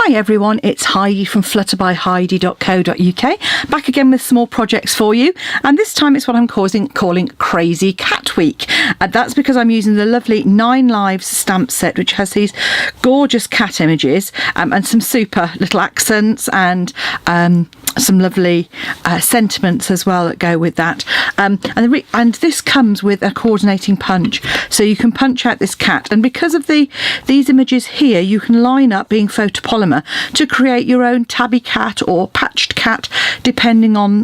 Hi everyone, it's Heidi from flutterbyheidi.co.uk, back again with some more projects for you, and this time it's what I'm calling Crazy Cat Week. That's because I'm using the lovely 9 Lives stamp set, which has these gorgeous cat images and some super little accents and some lovely sentiments as well that go with that. And this comes with a coordinating punch, so you can punch out this cat, and because of these images here, you can line up being photopolymer to create your own tabby cat or patched cat, depending on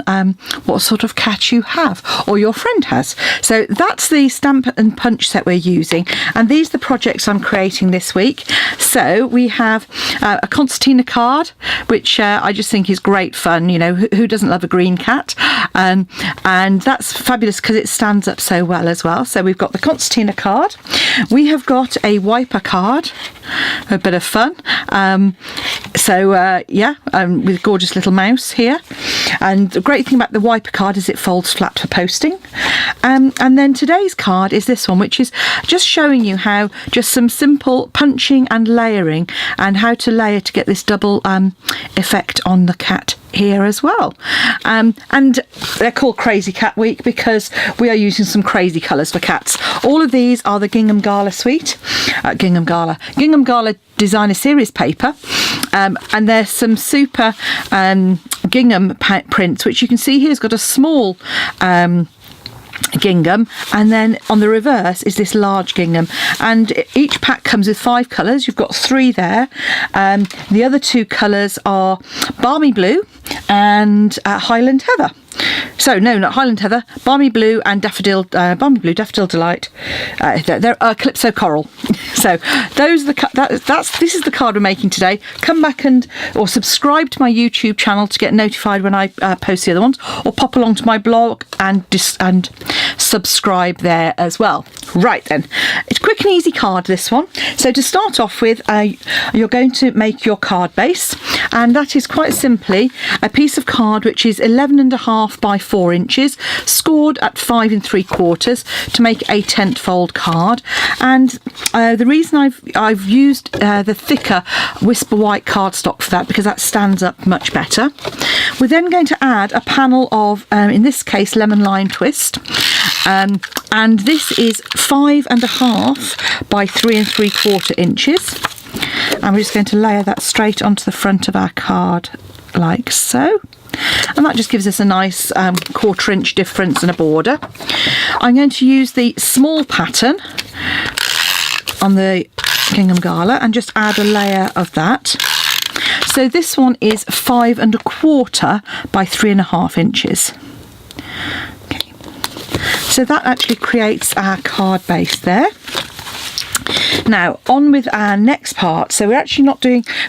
what sort of cat you have or your friend has. So that's the stamp and punch set we're using, and these are the projects I'm creating this week. So we have a concertina card, which I just think is great fun. You know, who doesn't love a green cat? And that's fabulous because it stands up so well as well. So we've got the concertina card, we have got a wiper card, a bit of fun, with a gorgeous little mouse here, and the great thing about the wiper card is it folds flat for posting. And then today's card is this one, which is just showing you how just some simple punching and layering, and how to layer to get this double effect on the cat here as well. And they're called Crazy Cat Week because we are using some crazy colours for cats. All of these are the Gingham Gala suite, Gingham Gala designer series paper, and there's some super gingham prints, which you can see here has got a small gingham, and then on the reverse is this large gingham, and each pack comes with 5 colours. You've got 3 there. The other 2 colours are balmy blue and Highland Heather. So no, not Highland Heather, balmy blue and daffodil delight. They're Calypso Coral. So those are this is the card we're making today. Come back or subscribe to my YouTube channel to get notified when I post the other ones, or pop along to my blog and subscribe there as well. Right then, it's a quick and easy card, this one. So to start off with, you're going to make your card base, and that is quite simply a piece of card which is 11.5 by 4 inches, scored at 5 3/4 to make a tent fold card. And the reason I've used the thicker Whisper White cardstock for that, because that stands up much better. We're then going to add a panel of, in this case, lemon lime twist. And this is 5.5 by 3 3/4 inches. And we're just going to layer that straight onto the front of our card like so. And that just gives us a nice 1/4 inch difference and a border. I'm going to use the small pattern on the Gingham Gala and just add a layer of that. So this one is 5.25 by 3.5 inches. Okay. So that actually creates our card base there. Now on with our next part. So we're actually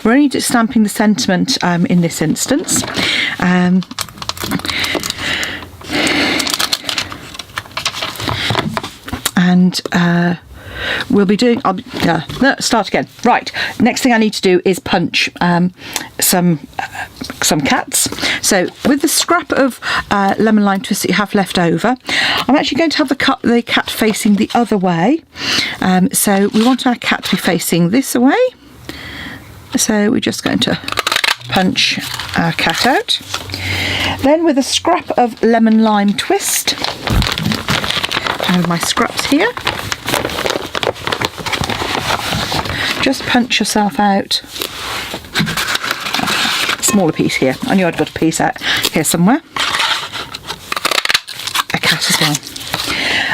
we're only just stamping the sentiment in this instance. We'll be doing, start again. Right, next thing I need to do is punch some cats. So with the scrap of lemon lime twist that you have left over, I'm actually going to have the cat facing the other way. So we want our cat to be facing this way. So we're just going to punch our cat out. Then with a scrap of lemon lime twist, and with my scraps here, just punch yourself out a smaller piece here. I knew I'd got a piece out here somewhere. A cat as well.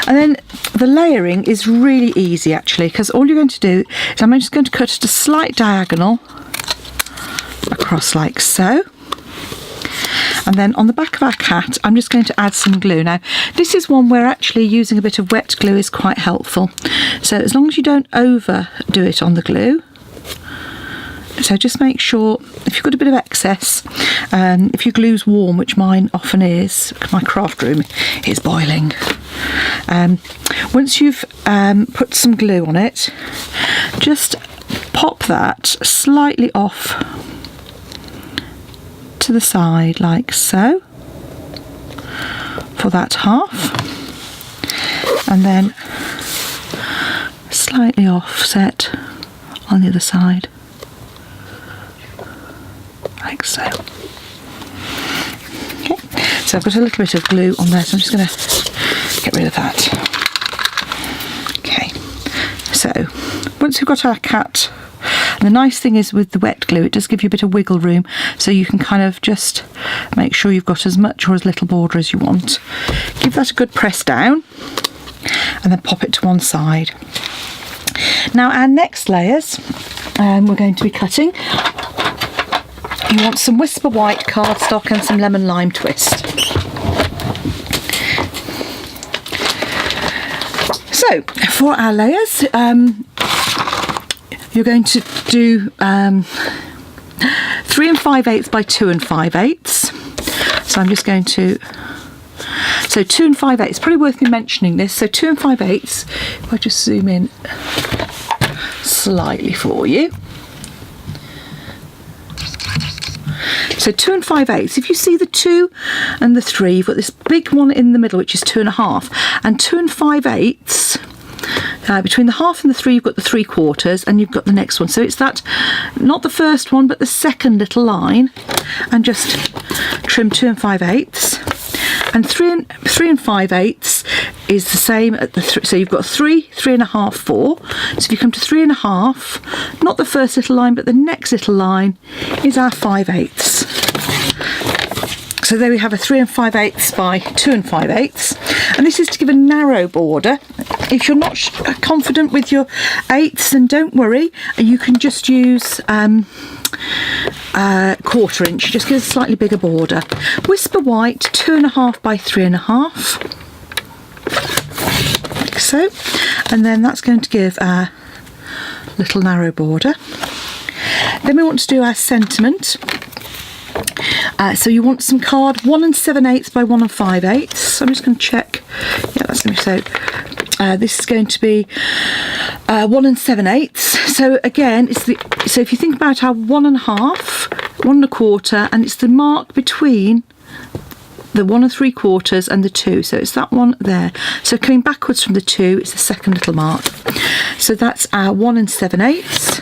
And then the layering is really easy actually, because all you're going to do is I'm just going to cut a slight diagonal across like so. And then on the back of our cat, I'm just going to add some glue. Now, this is one where actually using a bit of wet glue is quite helpful. So as long as you don't overdo it on the glue. So just make sure, if you've got a bit of excess, if your glue's warm, which mine often is, my craft room is boiling. Once you've put some glue on it, just pop that slightly off to the side like so for that half, and then slightly offset on the other side. like so. Okay, so I've got a little bit of glue on there, so I'm just going to get rid of that. Okay, so once we've got our cat, and the nice thing is with the wet glue, it does give you a bit of wiggle room, so you can kind of just make sure you've got as much or as little border as you want. Give that a good press down, and then pop it to one side. Now our next layers we're going to be cutting. You want some Whisper White cardstock and some lemon lime twist. So for our layers, you're going to do 3 5/8 by 2 5/8. So I'm just going to, so 2 5/8, it's probably worth me mentioning this. So 2 5/8, if I just zoom in slightly for you. So 2 5/8, if you see the 2 and the 3, you've got this big one in the middle, which is 2 1/2, and 2 5/8, between the 1/2 and the 3, you've got the 3/4, and you've got the next one. So it's that, not the first one, but the second little line, and just trim 2 5/8. And 3 5/8 is the same at the so you've got 3, 3 1/2, 4. So if you come to 3 1/2, not the first little line, but the next little line is our 5/8. So there we have a 3 5/8 by 2 5/8, and this is to give a narrow border. If you're not confident with your 8ths, then don't worry, you can just use 1/4 inch, just gives a slightly bigger border. Whisper White 2 1/2 by 3 1/2, like so, and then that's going to give a little narrow border. Then we want to do our sentiment. So you want some card 1 7/8 by 1 5/8. So I'm just going to check. Yeah, that's going to be so. This is going to be 1 7/8. So again, it's the, so if you think about our 1 1/2, 1 1/4, and it's the mark between the 1 3/4 and the 2. So it's that one there. So coming backwards from the 2, it's the second little mark. So that's our 1 7/8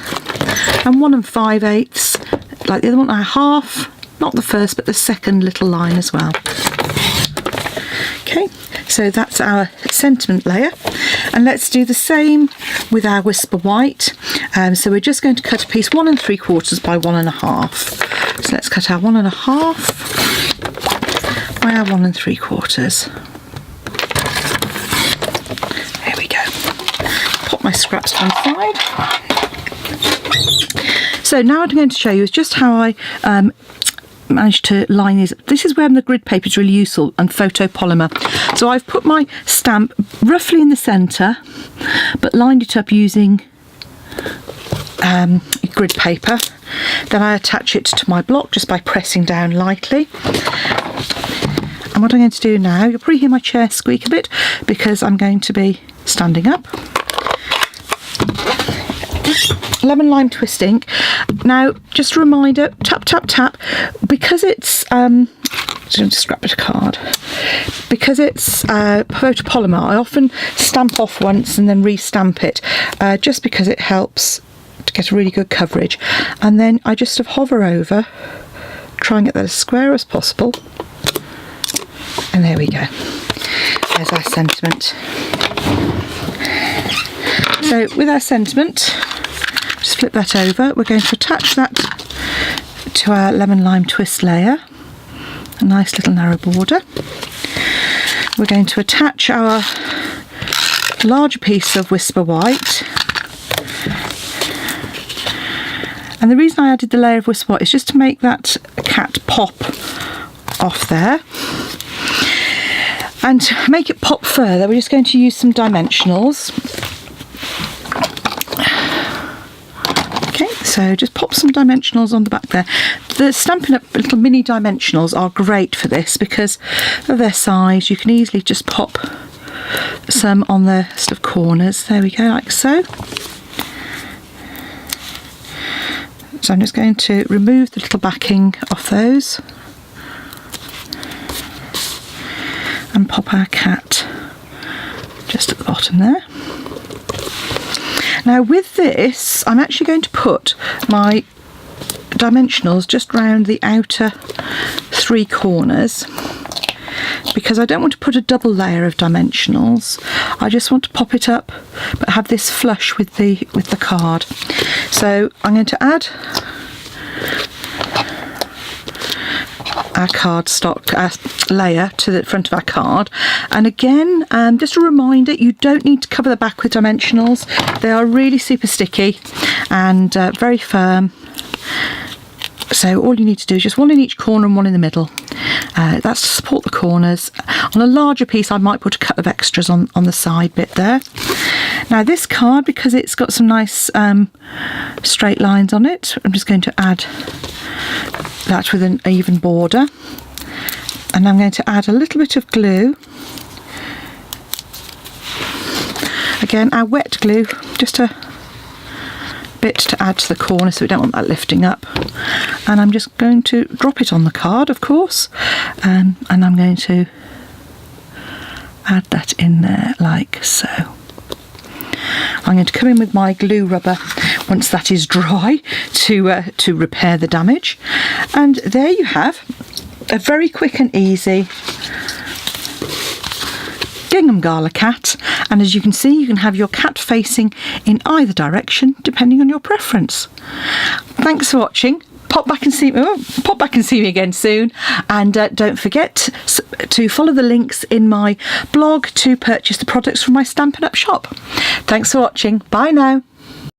and 1 5/8. Like the other one, our 1/2. Not the first, but the second little line as well. Okay, so that's our sentiment layer, and let's do the same with our Whisper White. So we're just going to cut a piece 1 3/4 by 1 1/2. So let's cut our 1 1/2 by our 1 3/4. There we go. Pop my scraps to one side. So now what I'm going to show you is just how I managed to line these. This is where the grid paper is really useful, and photopolymer. So I've put my stamp roughly in the centre, but lined it up using grid paper. Then I attach it to my block just by pressing down lightly. And what I'm going to do now, you'll probably hear my chair squeak a bit because I'm going to be standing up. Lemon lime twist ink. Now, just a reminder, tap, tap, tap, because it's just scrap it a card. Because it's photopolymer, I often stamp off once and then re-stamp it, just because it helps to get a really good coverage. And then I just sort of hover over, try and get that as square as possible. And there we go. There's our sentiment. So with our sentiment, just flip that over. We're going to attach that to our lemon lime twist layer, a nice little narrow border. We're going to attach our larger piece of Whisper White, and the reason I added the layer of Whisper White is just to make that cat pop off there. And to make it pop further, we're just going to use some dimensionals. So just pop some dimensionals on the back there. The Stampin' Up! Little mini dimensionals are great for this because of their size. You can easily just pop some on the sort of corners. There we go, like so. So I'm just going to remove the little backing off those and pop our cat just at the bottom there. Now with this, I'm actually going to put my dimensionals just round the outer 3 corners, because I don't want to put a double layer of dimensionals. I just want to pop it up but have this flush with the card. So I'm going to add our cardstock layer to the front of our card, and again, just a reminder, you don't need to cover the back with dimensionals. They are really super sticky and very firm, so all you need to do is just one in each corner and one in the middle. That's to support the corners. On a larger piece I might put a couple of extras on the side bit there. Now this card, because it's got some nice straight lines on it, I'm just going to add that with an even border, and I'm going to add a little bit of glue. Again, our wet glue, just a bit to add to the corner, so we don't want that lifting up. And I'm just going to drop it on the card, of course, and I'm going to add that in there like so. I'm going to come in with my glue rubber once that is dry to repair the damage, and there you have a very quick and easy gingham gala cat. And as you can see, you can have your cat facing in either direction depending on your preference. Thanks for watching. Pop back and see me again soon, and don't forget to follow the links in my blog to purchase the products from my Stampin' Up shop. Thanks for watching. Bye now.